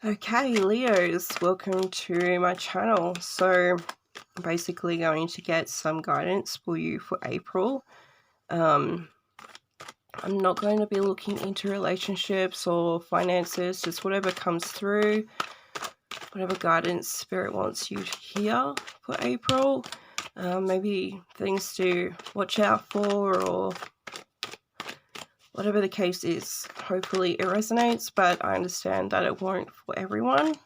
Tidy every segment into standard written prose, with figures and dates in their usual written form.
Okay, Leos, welcome to my channel. So I'm basically going to get some guidance for you for April. I'm not going to be looking into relationships or finances, just whatever comes through, whatever guidance Spirit wants you to hear for April. Maybe things to watch out for or whatever the case is. Hopefully it resonates, but I understand that it won't for everyone.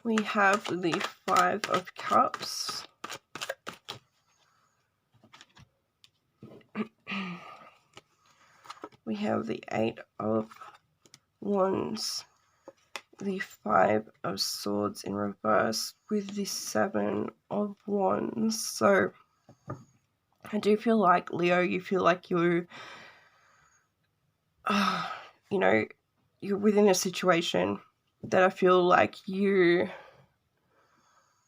We have the Five of Cups. We have the Eight of Wands, the Five of Swords in reverse with the Seven of Wands. So I do feel like, Leo, you feel like you're within a situation that I feel like you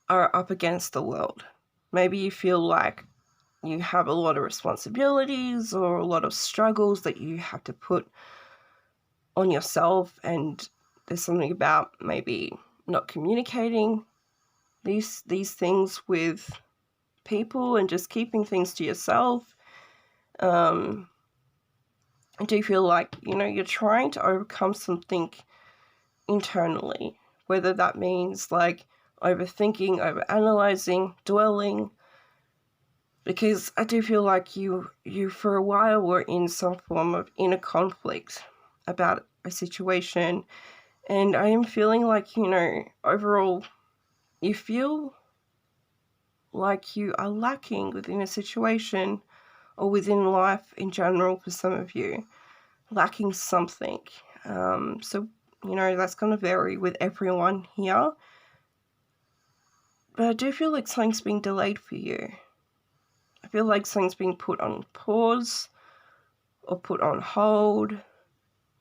are up against the world. Maybe you feel like you have a lot of responsibilities or a lot of struggles that you have to put on yourself, and there's something about maybe not communicating these things with people and just keeping things to yourself. I do feel like, you're trying to overcome something internally, whether that means like overthinking, overanalyzing, dwelling, because I do feel like you for a while were in some form of inner conflict about a situation, and I am feeling like, overall you feel like you are lacking within a situation or within life in general. For some of you, lacking something. So that's going to vary with everyone here, but I do feel like something's being delayed for you. I feel like something's being put on pause or put on hold,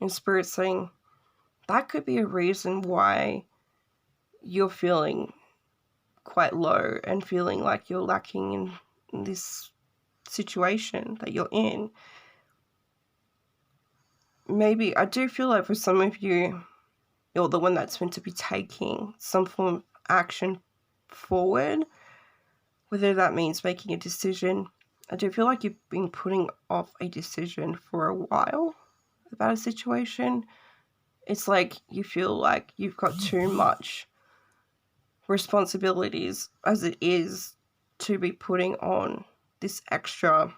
and Spirit saying that could be a reason why you're feeling quite low and feeling like you're lacking in this situation that you're in. Maybe I do feel like for some of you, you're the one that's meant to be taking some form of action forward, whether that means making a decision. I do feel like you've been putting off a decision for a while about a situation. It's like you feel like you've got too much responsibilities as it is to be putting on this extra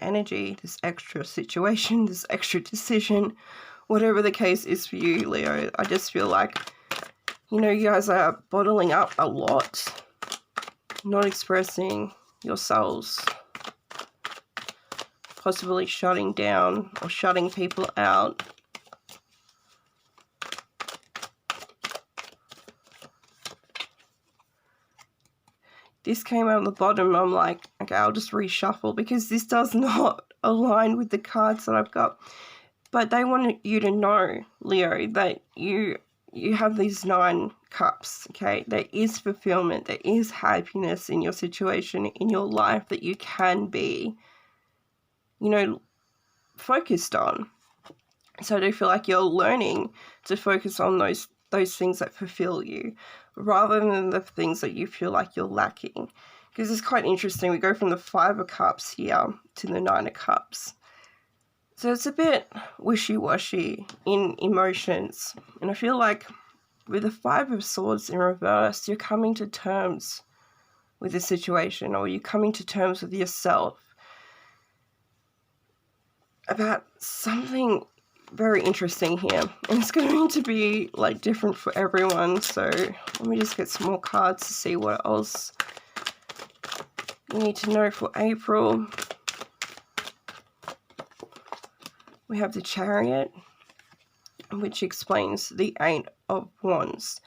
energy, this extra situation, this extra decision, whatever the case is for you, Leo. I just feel like, you guys are bottling up a lot, not expressing yourselves, possibly shutting down or shutting people out. This came out on the bottom. I'm like, okay, I'll just reshuffle because this does not align with the cards that I've got. But they want you to know, Leo, that you have these 9 cups, okay? There is fulfillment, there is happiness in your situation, in your life that you can be, focused on. So I do feel like you're learning to focus on those things that fulfill you rather than the things that you feel like you're lacking. Because it's quite interesting. We go from the 5 of Cups here to the 9 of Cups. So it's a bit wishy-washy in emotions. And I feel like with the 5 of Swords in reverse, you're coming to terms with the situation, or you're coming to terms with yourself about something very interesting here, and it's going to be like different for everyone. So let me just get some more cards to see what else you need to know for April. We have the Chariot, which explains the 8 of Wands.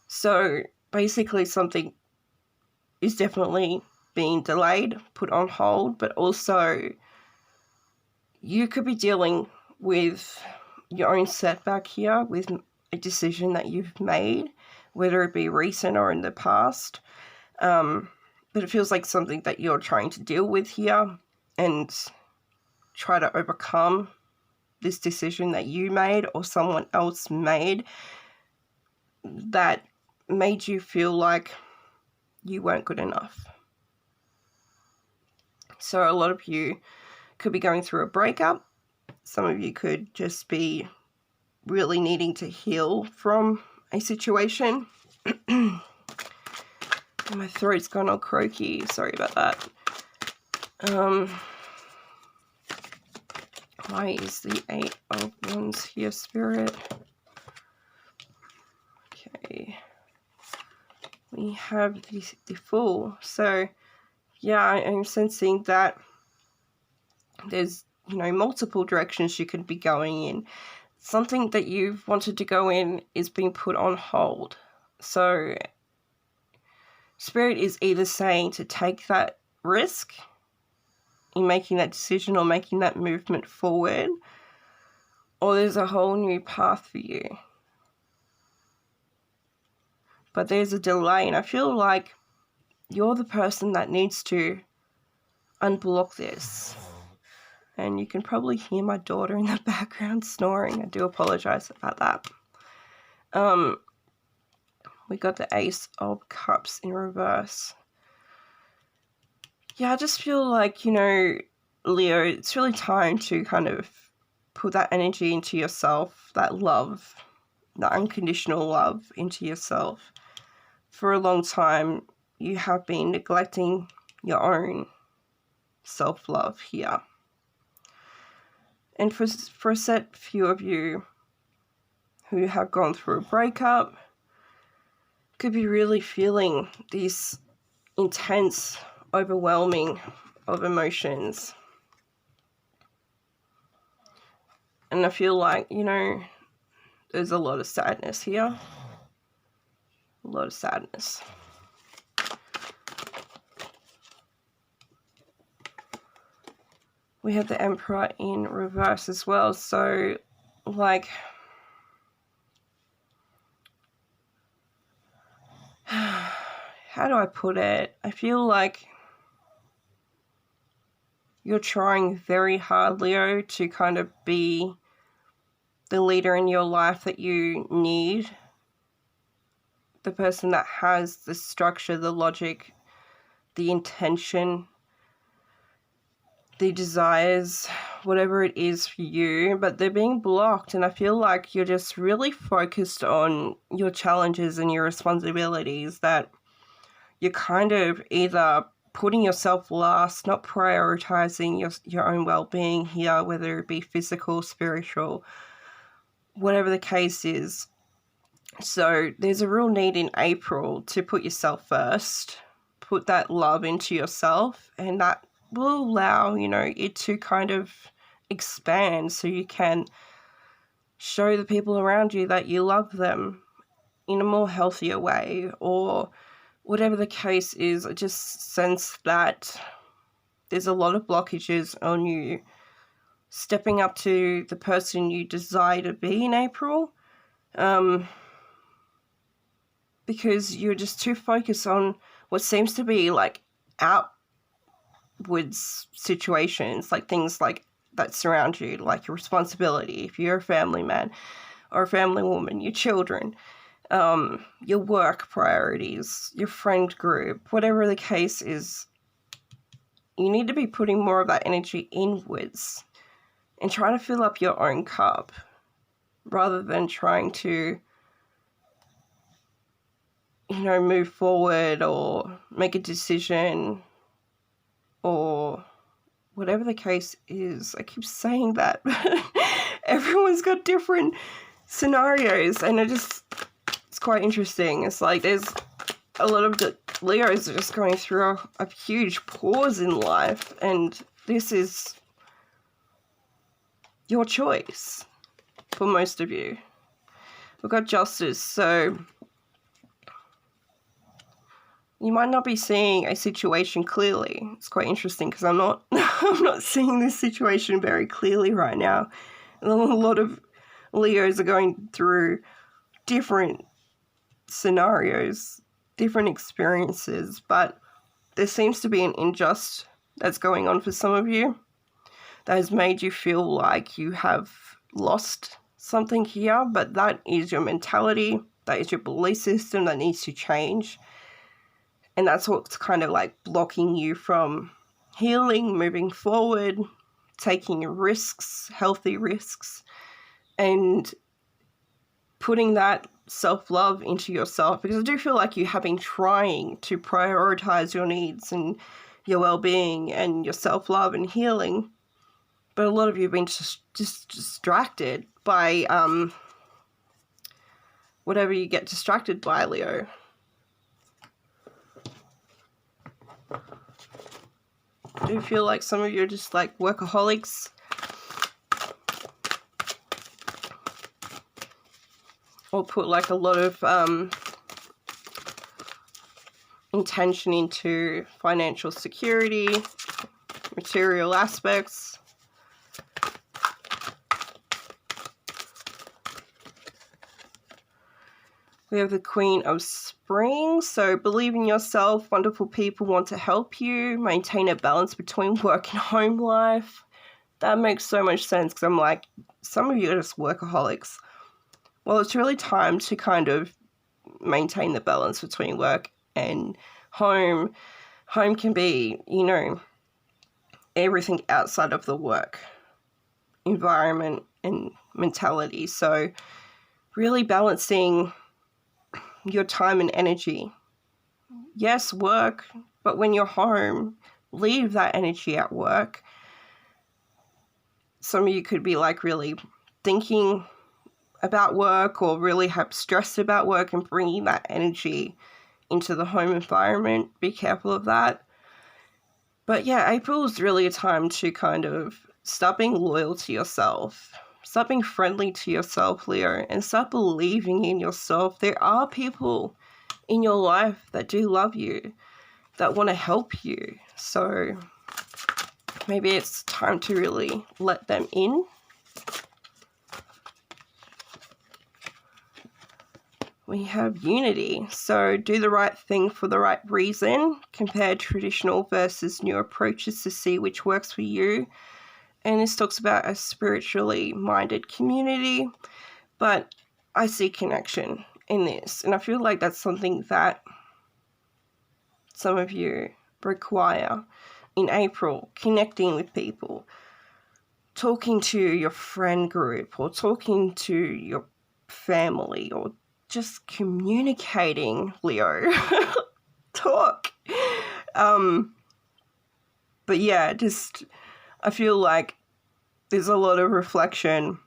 So basically something is definitely being delayed, put on hold, but also you could be dealing with your own setback here with a decision that you've made, whether it be recent or in the past. But it feels like something that you're trying to deal with here and try to overcome this decision that you made or someone else made that made you feel like you weren't good enough. So a lot of you could be going through a breakup. Some of you could just be really needing to heal from a situation. My throat's gone all croaky. Sorry about that. Why is the 8 of Wands here, Spirit? Okay. We have the Fool. So, yeah, I'm sensing that there's, multiple directions you could be going in. Something that you've wanted to go in is being put on hold. So, Spirit is either saying to take that risk in making that decision or making that movement forward, or there's a whole new path for you. But there's a delay, and I feel like you're the person that needs to unblock this. And you can probably hear my daughter in the background snoring. I do apologize about that. We got the Ace of Cups in reverse. Yeah, I just feel like, Leo, it's really time to kind of put that energy into yourself, that love, that unconditional love into yourself. For a long time, you have been neglecting your own self-love here. And for a set few of you who have gone through a breakup, could be really feeling this intense overwhelming of emotions. And I feel like, there's a lot of sadness here. A lot of sadness. We have the Emperor in reverse as well. So, like, how do I put it? I feel like you're trying very hard, Leo, to kind of be the leader in your life that you need. The person that has the structure, the logic, the intention, the desires, whatever it is for you, but they're being blocked. And I feel like you're just really focused on your challenges and your responsibilities, that you're kind of either putting yourself last, not prioritizing your own well-being here, whether it be physical, spiritual, whatever the case is. So there's a real need in April to put yourself first, put that love into yourself, and that will allow, it to kind of expand so you can show the people around you that you love them in a more healthier way, or whatever the case is. I just sense that there's a lot of blockages on you stepping up to the person you desire to be in April, because you're just too focused on what seems to be like outwards situations, like things like that surround you, like your responsibility, if you're a family man or a family woman, your children, your work priorities, your friend group, whatever the case is. You need to be putting more of that energy inwards and trying to fill up your own cup rather than trying to, move forward or make a decision or whatever the case is. I keep saying that, but everyone's got different scenarios, and it's quite interesting. It's like there's a lot of the Leos are just going through a huge pause in life, and this is your choice for most of you. We've got Justice, so you might not be seeing a situation clearly. It's quite interesting because I'm not seeing this situation very clearly right now. And a lot of Leos are going through different scenarios, different experiences, but there seems to be an injustice that's going on for some of you that has made you feel like you have lost something here, but that is your mentality, that is your belief system that needs to change. And that's what's kind of like blocking you from healing, moving forward, taking risks, healthy risks, and putting that self-love into yourself. Because I do feel like you have been trying to prioritize your needs and your well-being and your self-love and healing, but a lot of you have been just distracted by whatever you get distracted by, Leo. I do feel like some of you are just like workaholics. Or put like a lot of intention into financial security, material aspects. We have the Queen of Spring. So believe in yourself. Wonderful people want to help you. Maintain a balance between work and home life. That makes so much sense because I'm like, some of you are just workaholics. Well, it's really time to kind of maintain the balance between work and home. Home can be, everything outside of the work environment and mentality. So really balancing your time and energy. Yes, work, but when you're home, leave that energy at work. Some of you could be like really thinking about work or really have stressed about work and bringing that energy into the home environment. Be careful of that. But yeah, April is really a time to kind of start being loyal to yourself. Start being friendly to yourself, Leo, and start believing in yourself. There are people in your life that do love you, that want to help you. So maybe it's time to really let them in. We have unity. So do the right thing for the right reason. Compare traditional versus new approaches to see which works for you. And this talks about a spiritually minded community. But I see connection in this. And I feel like that's something that some of you require in April. Connecting with people. Talking to your friend group or talking to your family or just communicating, Leo. Talk. But yeah, I feel like there's a lot of reflection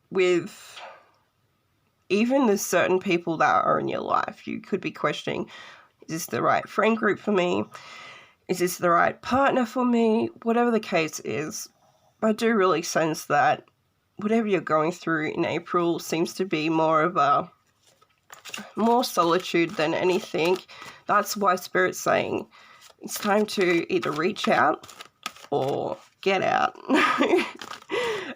with even the certain people that are in your life. You could be questioning, is this the right friend group for me? Is this the right partner for me? Whatever the case is, I do really sense that whatever you're going through in April seems to be more solitude than anything. That's why Spirit's saying it's time to either reach out or get out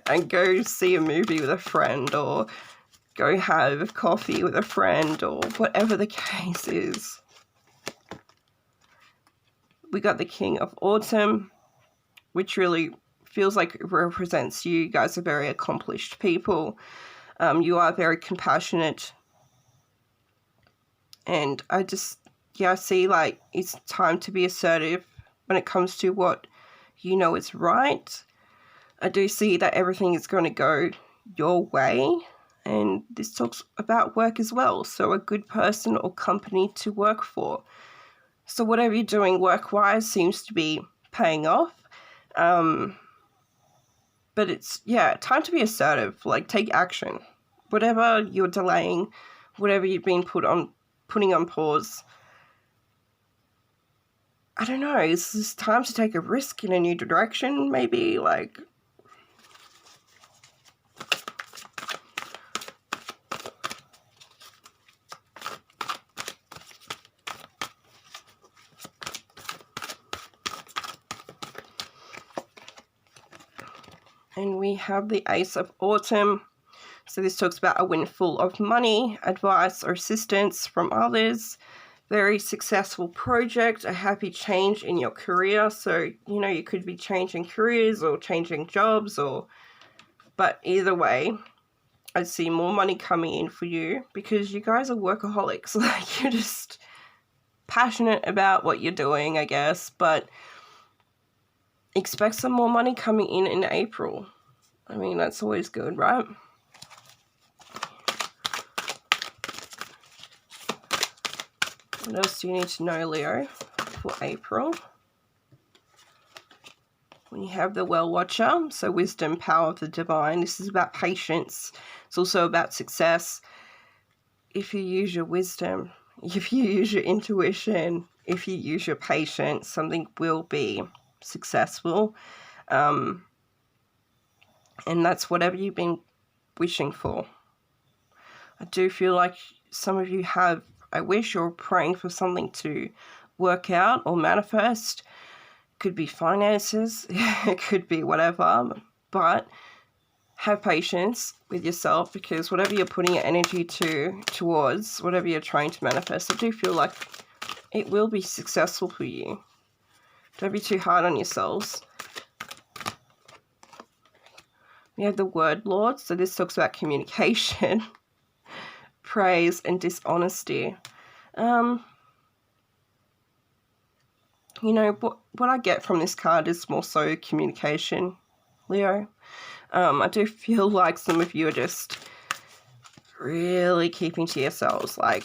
and go see a movie with a friend or go have coffee with a friend or whatever the case is. We got the King of Autumn, which really feels like it represents you. You guys are very accomplished people. You are very compassionate. And I see like it's time to be assertive when it comes to what you know is right. I do see that everything is going to go your way. And this talks about work as well. So a good person or company to work for. So whatever you're doing work-wise seems to be paying off. But it's, time to be assertive. Like, take action. Whatever you're delaying, whatever you've been putting on pause, I don't know, is this time to take a risk in a new direction, maybe? Like, and we have the Ace of Autumn. So this talks about a windfall of money, advice or assistance from others, very successful project, a happy change in your career. So, you know, you could be changing careers or changing jobs, but either way, I see more money coming in for you because you guys are workaholics. Like, you're just passionate about what you're doing, I guess, but expect some more money coming in April. I mean, that's always good, right? What else do you need to know, Leo, for April? When you have the Well Watcher, so wisdom, power of the divine, this is about patience. It's also about success. If you use your wisdom, if you use your intuition, if you use your patience, something will be successful. And that's whatever you've been wishing for. I do feel like some of you have a wish or praying for something to work out or manifest. It could be finances, it could be whatever, but have patience with yourself, because whatever you're putting your energy towards, whatever you're trying to manifest, I do feel like it will be successful for you. Don't be too hard on yourselves. We have the Word Lord, so this talks about communication, praise, and dishonesty. You know, what I get from this card is more so communication, Leo. I do feel like some of you are just really keeping to yourselves, like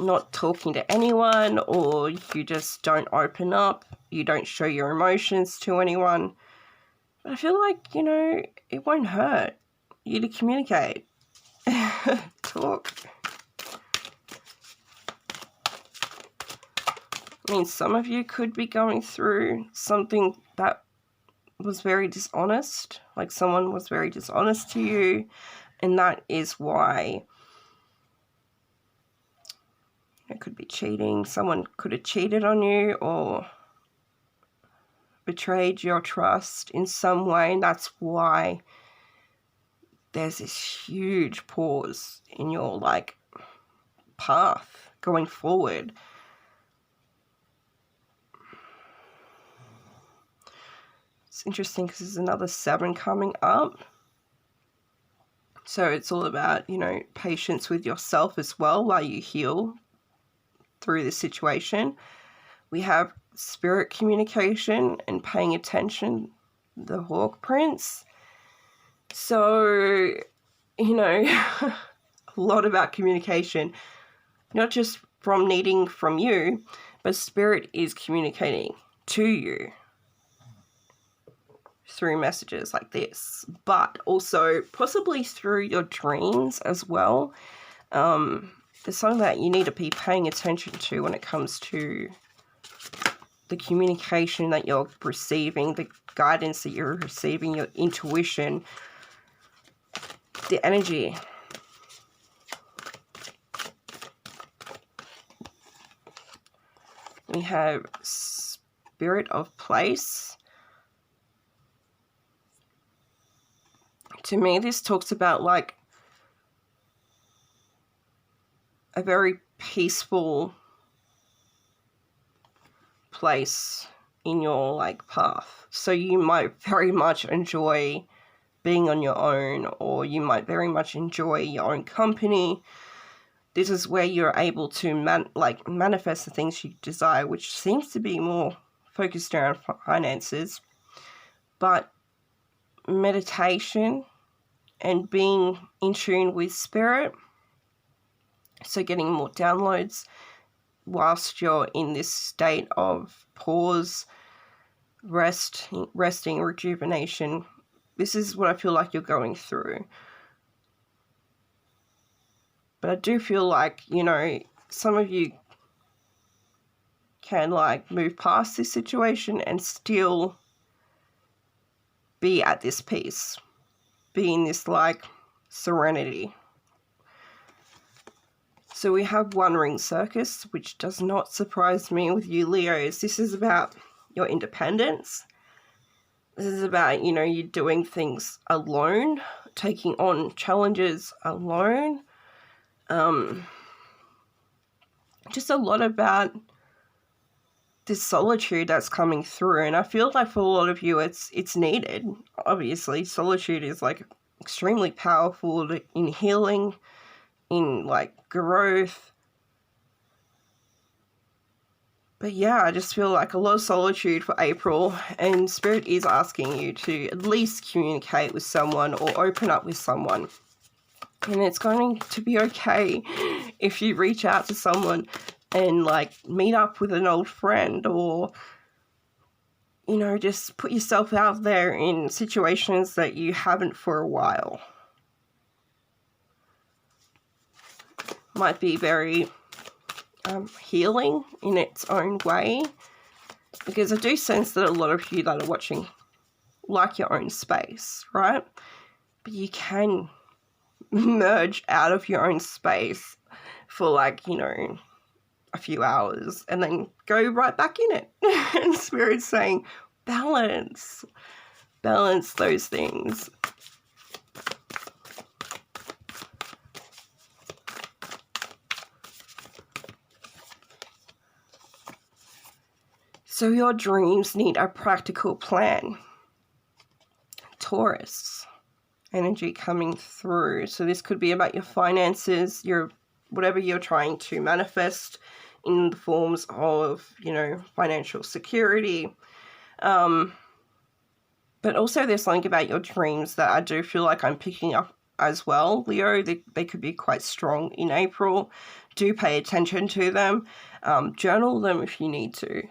not talking to anyone, or you just don't open up, you don't show your emotions to anyone. But I feel like, you know, it won't hurt you to communicate. Talk. I mean, some of you could be going through something that was very dishonest, like someone was very dishonest to you, and that is why it could be cheating. Someone could have cheated on you or betrayed your trust in some way, and that's why there's this huge pause in your, like, path going forward. It's interesting because there's another 7 coming up. So it's all about, you know, patience with yourself as well while you heal through this situation. We have spirit communication and paying attention, the Hawk Prince. So, you know, a lot about communication, not just from needing from you, but spirit is communicating to you through messages like this, but also possibly through your dreams as well. There's something that you need to be paying attention to when it comes to the communication that you're receiving, the guidance that you're receiving, your intuition, the energy. We have Spirit of Place. To me, this talks about, like, a very peaceful place in your, like, path. So you might very much enjoy being on your own, or you might very much enjoy your own company. This is where you're able to manifest the things you desire, which seems to be more focused around finances. But meditation and being in tune with spirit, so getting more downloads whilst you're in this state of pause, resting, rejuvenation. This is what I feel like you're going through. But I do feel like, you know, some of you can, like, move past this situation and still be at this peace, be in this, like, serenity. So we have One Ring Circus, which does not surprise me with you Leos. This is about your independence. This is about, you know, you doing things alone taking on challenges alone. Just a lot about this solitude that's coming through, and I feel like for a lot of you it's needed. Obviously, solitude is like extremely powerful in healing, in like growth. But yeah, I just feel like a lot of solitude for April, and Spirit is asking you to at least communicate with someone or open up with someone. And it's going to be okay if you reach out to someone and like meet up with an old friend, or, you know, just put yourself out there in situations that you haven't for a while. Might be very healing in its own way, because I do sense that a lot of you that are watching like your own space, right? But you can merge out of your own space for like, you know, a few hours and then go right back in it. And Spirit's saying balance those things. So your dreams need a practical plan. Taurus energy coming through. So this could be about your finances, your whatever you're trying to manifest in the forms of, you know, financial security. But also there's something about your dreams that I do feel like I'm picking up as well, Leo. They could be quite strong in April. Do pay attention to them. Journal them if you need to.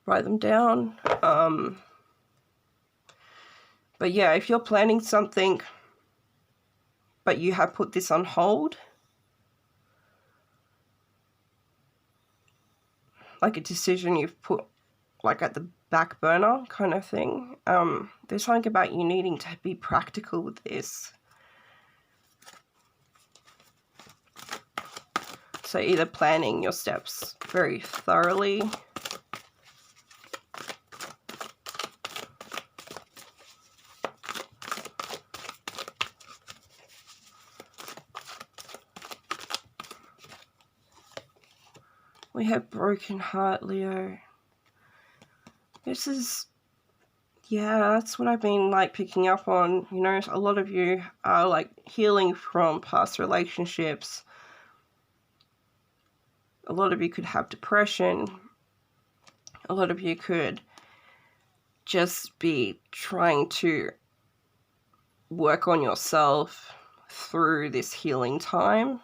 Write them down. But yeah, if you're planning something but you have put this on hold, like a decision you've put like at the back burner kind of thing, there's something about you needing to be practical with this. So either planning your steps very thoroughly, we have broken heart, Leo. This is, yeah, that's what I've been like picking up on. You know, a lot of you are like healing from past relationships. A lot of you could have depression. A lot of you could just be trying to work on yourself through this healing time.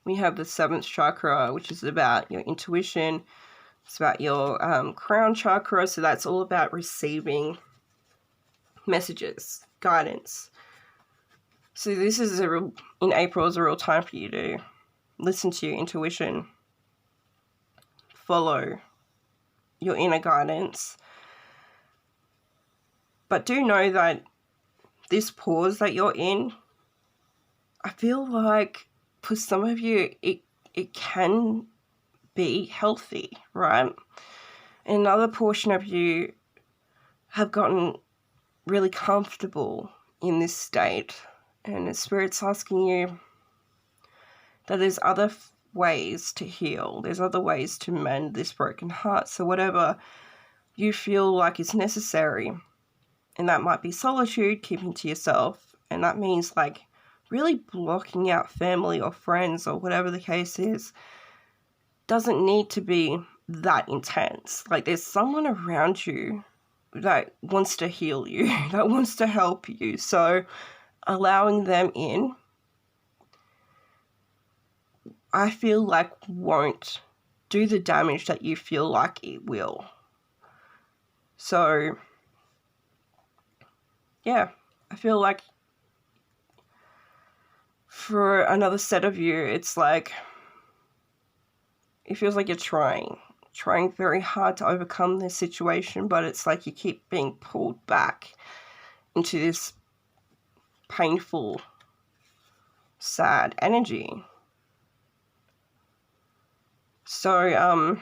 We have the 7th chakra, which is about your intuition. It's about your crown chakra. So that's all about receiving messages, guidance. So this is in April is a real time for you to listen to your intuition, follow your inner guidance. But do know that this pause that you're in, I feel like for some of you, it can be healthy, right? Another portion of you have gotten really comfortable in this state, and the Spirit's asking you that there's other ways to heal. There's other ways to mend this broken heart. So whatever you feel like is necessary, and that might be solitude, keeping to yourself, and that means like really blocking out family or friends or whatever the case is, doesn't need to be that intense. Like there's someone around you that wants to heal you, that wants to help you. So allowing them in, I feel like won't do the damage that you feel like it will. So yeah, I feel like for another set of you, it's like, it feels like you're trying very hard to overcome this situation, but it's like you keep being pulled back into this painful, sad energy. So,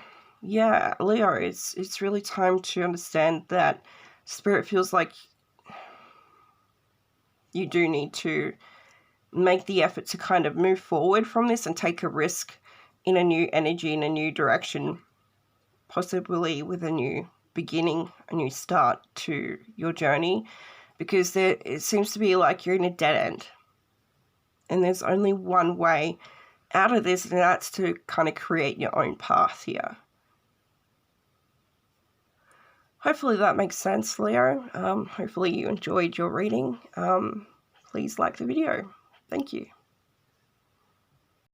yeah, Leo, it's really time to understand that Spirit feels like you do need to make the effort to kind of move forward from this and take a risk in a new energy, in a new direction, possibly with a new beginning, a new start to your journey, because it seems to be like you're in a dead end. And there's only one way out of this, and that's to kind of create your own path here. Hopefully that makes sense, Leo. Hopefully you enjoyed your reading. Please like the video. Thank you.